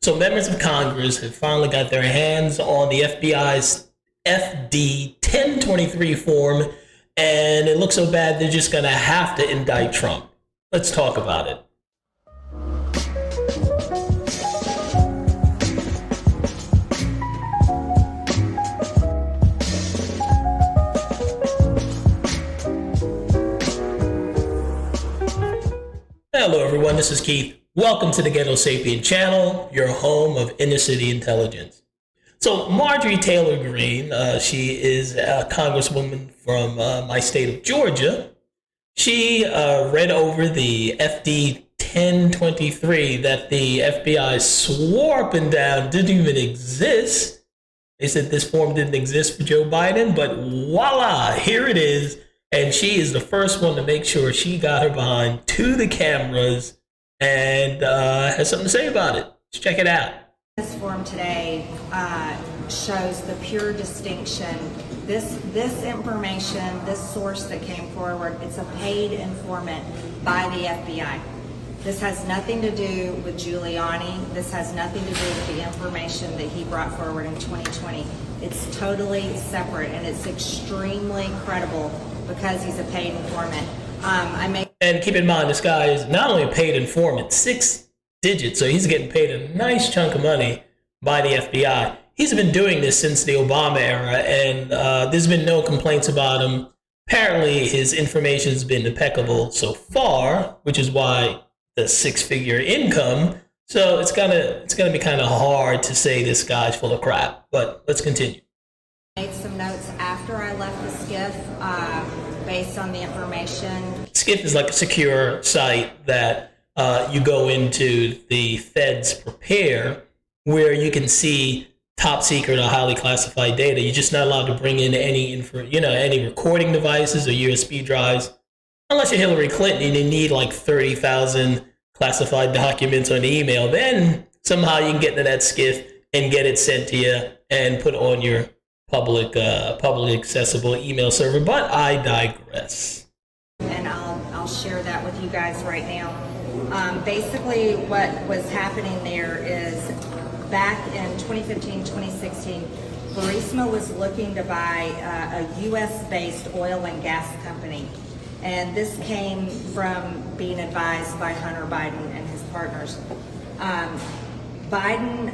So members of Congress have finally got their hands on the FBI's FD 1023 form, and it looks so bad they're just going to have to indict Trump. Let's talk about it. Hello everyone, this is Keith. Welcome to the Ghetto Sapien channel, your home of inner city intelligence. So Marjorie Taylor Greene, she is a congresswoman from my state of Georgia. She read over the FD 1023 that the FBI swore up and down didn't even exist. They said this form didn't exist for Joe Biden, but voila, here it is. And she is the first one to make sure she got her behind to the cameras and has something to say about it. Let's check it out. This form today shows the pure distinction. This information, this source that came forward, it's a paid informant by the FBI. This has nothing to do with Giuliani. This has nothing to do with the information that he brought forward in 2020. It's totally separate, and it's extremely credible because he's a paid informant. And keep in mind, this guy is not only a paid informant, 6 digits, so he's getting paid a nice chunk of money by the FBI. He's been doing this since the Obama era, and there's been no complaints about him. Apparently, his information has been impeccable so far, which is why the 6-figure income. So it's gonna be kind of hard to say this guy's full of crap. But let's continue. Made some notes after I left the SCIF based on the information. SCIF is like a secure site that you go into the feds prepare, where you can see top secret or highly classified data. You're just not allowed to bring in any any recording devices or USB drives, unless you're Hillary Clinton and you need like 30,000 classified documents on email. Then somehow you can get into that SCIF and get it sent to you and put on your public accessible email server. But I digress. And I'll share that with you guys right now. Basically, what was happening there is back in 2015, 2016, Burisma was looking to buy a U.S.-based oil and gas company. And this came from being advised by Hunter Biden and his partners. Biden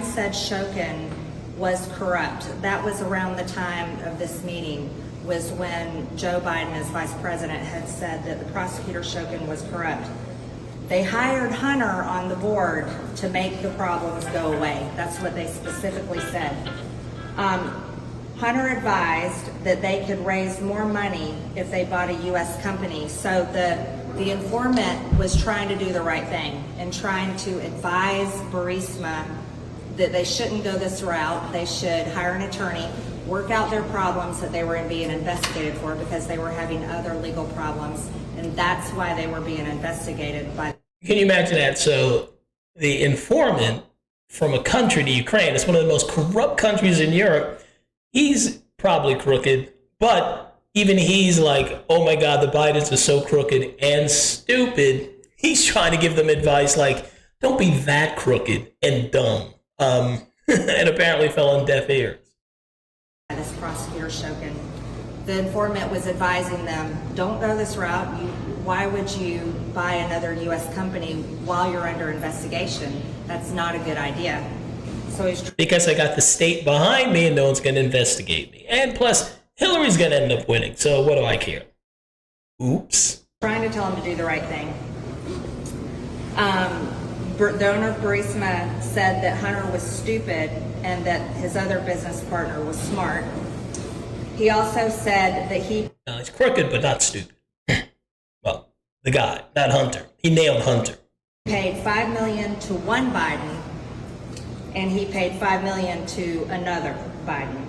said Shokin was corrupt. That was around the time of this meeting, was when Joe Biden, as vice president, had said that the prosecutor Shokin was corrupt. They hired Hunter on the board to make the problems go away. That's what they specifically said. Hunter advised that they could raise more money if they bought a U.S. company. So the informant was trying to do the right thing and trying to advise Burisma that they shouldn't go this route. They should hire an attorney, work out their problems that they were being investigated for, because they were having other legal problems, and that's why they were being investigated. Can you imagine that? So the informant from a country, the Ukraine, it's one of the most corrupt countries in Europe. He's probably crooked, but even he's like, oh my God, the Bidens are so crooked and stupid. He's trying to give them advice like, don't be that crooked and dumb. And apparently fell on deaf ears. This prosecutor Shokin, the informant was advising them, don't go this route. Why would you buy another U.S. company while you're under investigation? That's not a good idea. So because I got the state behind me and no one's going to investigate me. And plus, Hillary's going to end up winning. So what do I care? Oops. Trying to tell him to do the right thing. The owner of Burisma said that Hunter was stupid and that his other business partner was smart. He also said that he's crooked, but not stupid. Well, the guy, not Hunter. He nailed Hunter. Paid $5 million to one Biden, and he paid $5 million to another Biden.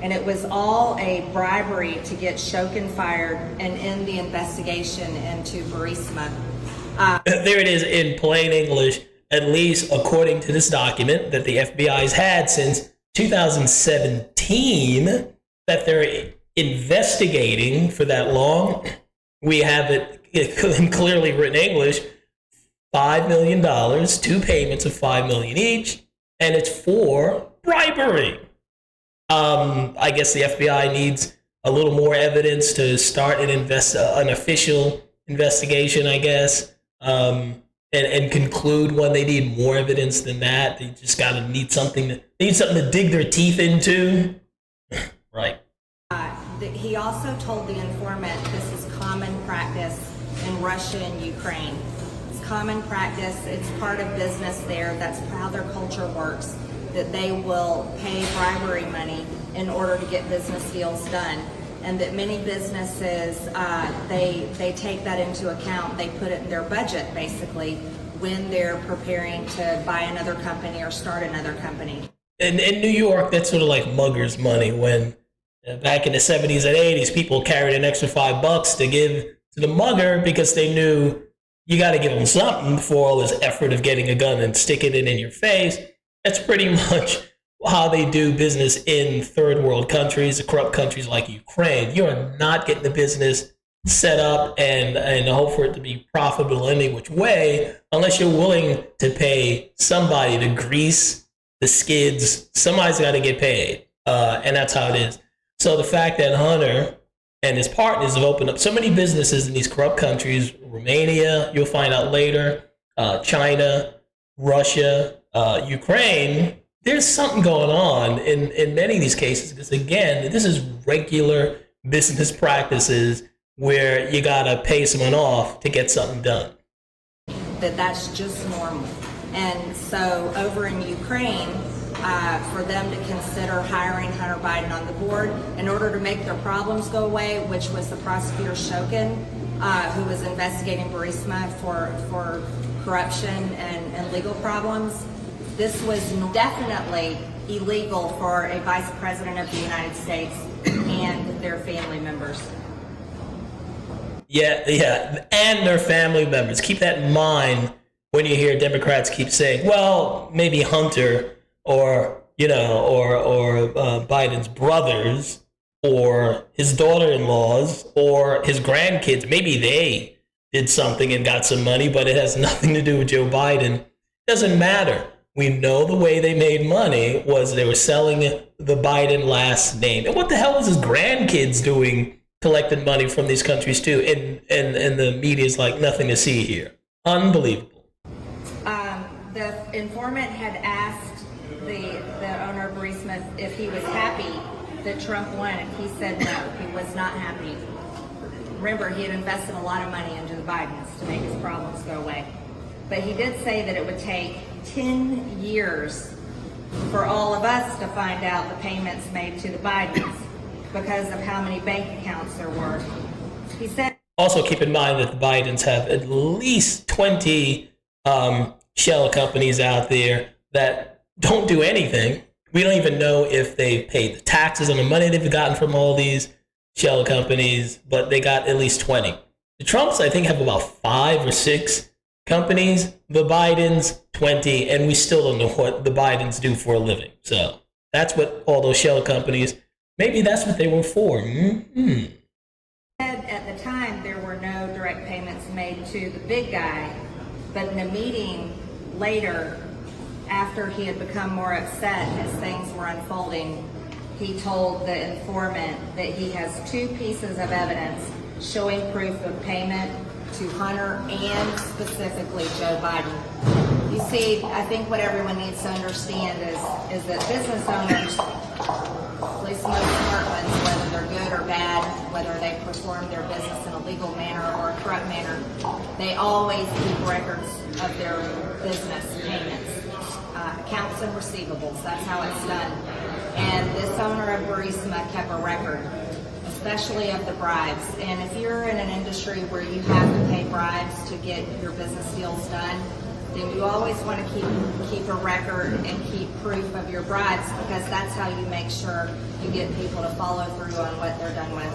And it was all a bribery to get Shokin fired and end the investigation into Burisma. There it is in plain English, at least according to this document that the FBI's had since 2017, that they're investigating for that long. We have it in clearly written English. $5 million, two payments of $5 million each, and it's for bribery. I guess the FBI needs a little more evidence to start an official investigation, I guess, and conclude when they need more evidence than that. They just need something to dig their teeth into, right? He also told the informant this is common practice in Russia and Ukraine. It's common practice. It's part of business there. That's how their culture works, that they will pay bribery money in order to get business deals done. And that many businesses, they take that into account. They put it in their budget, basically, when they're preparing to buy another company or start another company. In New York, that's sort of like muggers' money. When back in the 70s and 80s, people carried an extra $5 to give to the mugger because they knew you got to give him something for all this effort of getting a gun and sticking it in your face. That's pretty much how they do business in third world countries, corrupt countries like Ukraine. You are not getting the business set up and hope for it to be profitable any which way unless you're willing to pay somebody to grease the skids. Somebody's got to get paid, and that's how it is. So the fact that Hunter and his partners have opened up so many businesses in these corrupt countries, Romania, you'll find out later, China, Russia, Ukraine, there's something going on in many of these cases. Because again, this is regular business practices where you gotta pay someone off to get something done. That's just normal. And so over in Ukraine, for them to consider hiring Hunter Biden on the board in order to make their problems go away, which was the prosecutor Shokin, who was investigating Burisma for corruption and legal problems. This was definitely illegal for a vice president of the United States and their family members. Yeah, and their family members. Keep that in mind when you hear Democrats keep saying, well, maybe Hunter or Biden's brothers or his daughter-in-laws or his grandkids, maybe they did something and got some money, but it has nothing to do with Joe Biden. It doesn't matter. We know the way they made money was they were selling the Biden last name. And what the hell was his grandkids doing collecting money from these countries too? And the media's like, nothing to see here. Unbelievable. The informant had asked the owner of Burisma if he was happy that Trump won, and he said no, he was not happy. Remember, he had invested a lot of money into the Bidens to make his problems go away. But he did say that it would take 10 years for all of us to find out the payments made to the Bidens because of how many bank accounts there were. He said. Also keep in mind that the Bidens have at least 20 shell companies out there that don't do anything. We don't even know if they've paid the taxes on the money they've gotten from all these shell companies, but they got at least 20. The Trumps, I think, have about 5 or 6 companies. The Bidens, 20, and we still don't know what the Bidens do for a living. So that's what all those shell companies, maybe that's what they were for. Mm-hmm. At the time, there were no direct payments made to the big guy, but in a meeting later, after he had become more upset as things were unfolding, he told the informant that he has 2 pieces of evidence showing proof of payment to Hunter and specifically Joe Biden. You see, I think what everyone needs to understand is that business owners, at least most smart ones, whether they're good or bad, whether they perform their business in a legal manner or a corrupt manner, they always keep records of their business payments, accounts and receivables. That's how it's done. And this owner of Burisma kept a record, especially of the bribes. And if you're in an industry where you have to pay bribes to get your business deals done, then you always want to keep a record and keep proof of your bribes, because that's how you make sure you get people to follow through on what they're done with.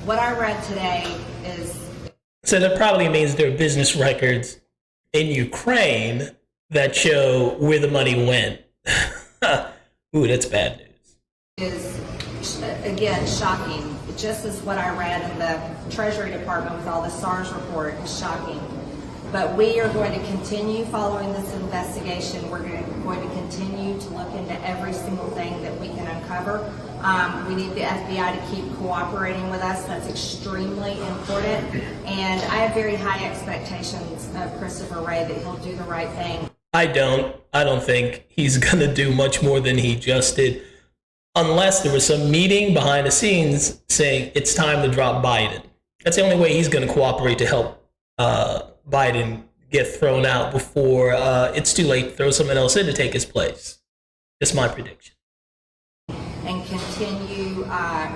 What I read today is... So that probably means there are business records in Ukraine that show where the money went. Ooh, that's bad news. Is, again, shocking. Just as what I read in the Treasury Department with all the SARS report is shocking. But we are going to continue following this investigation. We're going to continue to look into every single thing that we can uncover. We need the FBI to keep cooperating with us. That's extremely important. And I have very high expectations of Christopher Wray that he'll do the right thing. I don't think he's going to do much more than he just did, unless there was some meeting behind the scenes saying it's time to drop Biden. That's the only way he's going to cooperate to help Biden get thrown out before it's too late to throw someone else in to take his place. That's my prediction. And continue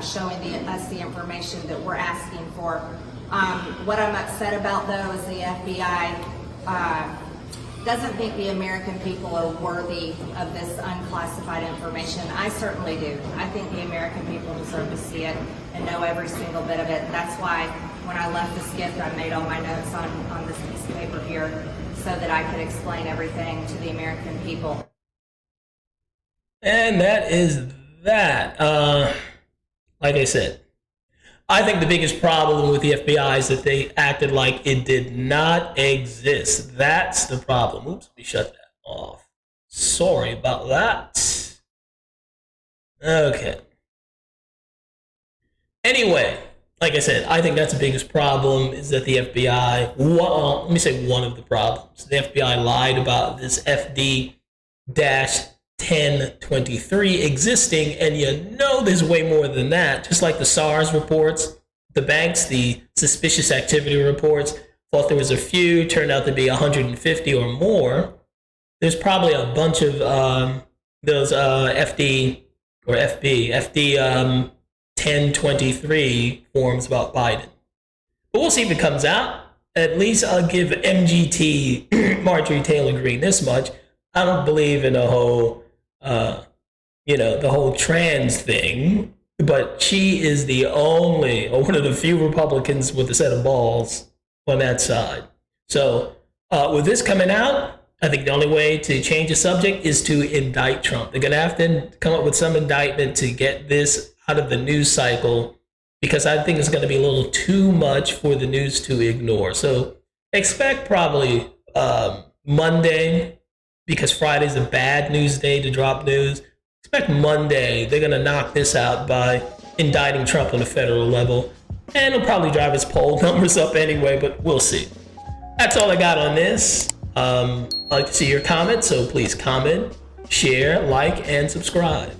showing us the information that we're asking for. What I'm upset about, though, is the FBI doesn't think the American people are worthy of this unclassified information. I certainly do. I think the American people deserve to see it and know every single bit of it. That's why when I left this gift, I made all my notes on this piece of paper here so that I could explain everything to the American people. And that is that. Like I said, I think the biggest problem with the FBI is that they acted like it did not exist. That's the problem. Oops, let me shut that off. Sorry about that. Okay. Anyway, like I said, I think that's the biggest problem is that the FBI, well, let me say one of the problems. The FBI lied about this FD-1023 existing, and you know there's way more than that. Just like the SARS reports, the banks, the suspicious activity reports, thought there was a few, turned out to be 150 or more. There's probably a bunch of those FD 1023 forms about Biden. But we'll see if it comes out. At least I'll give MGT, Marjorie Taylor Greene, this much. I don't believe in the whole, the whole trans thing, but she is the only, or one of the few Republicans with a set of balls on that side. So with this coming out, I think the only way to change the subject is to indict Trump. They're going to have to come up with some indictment to get this out of the news cycle, because I think it's going to be a little too much for the news to ignore. So expect probably Monday, because Friday's a bad news day to drop news. Expect Monday they're going to knock this out by indicting Trump on a federal level. And it'll probably drive his poll numbers up anyway, but we'll see. That's all I got on this. I'd like to see your comments, so please comment, share, like, and subscribe.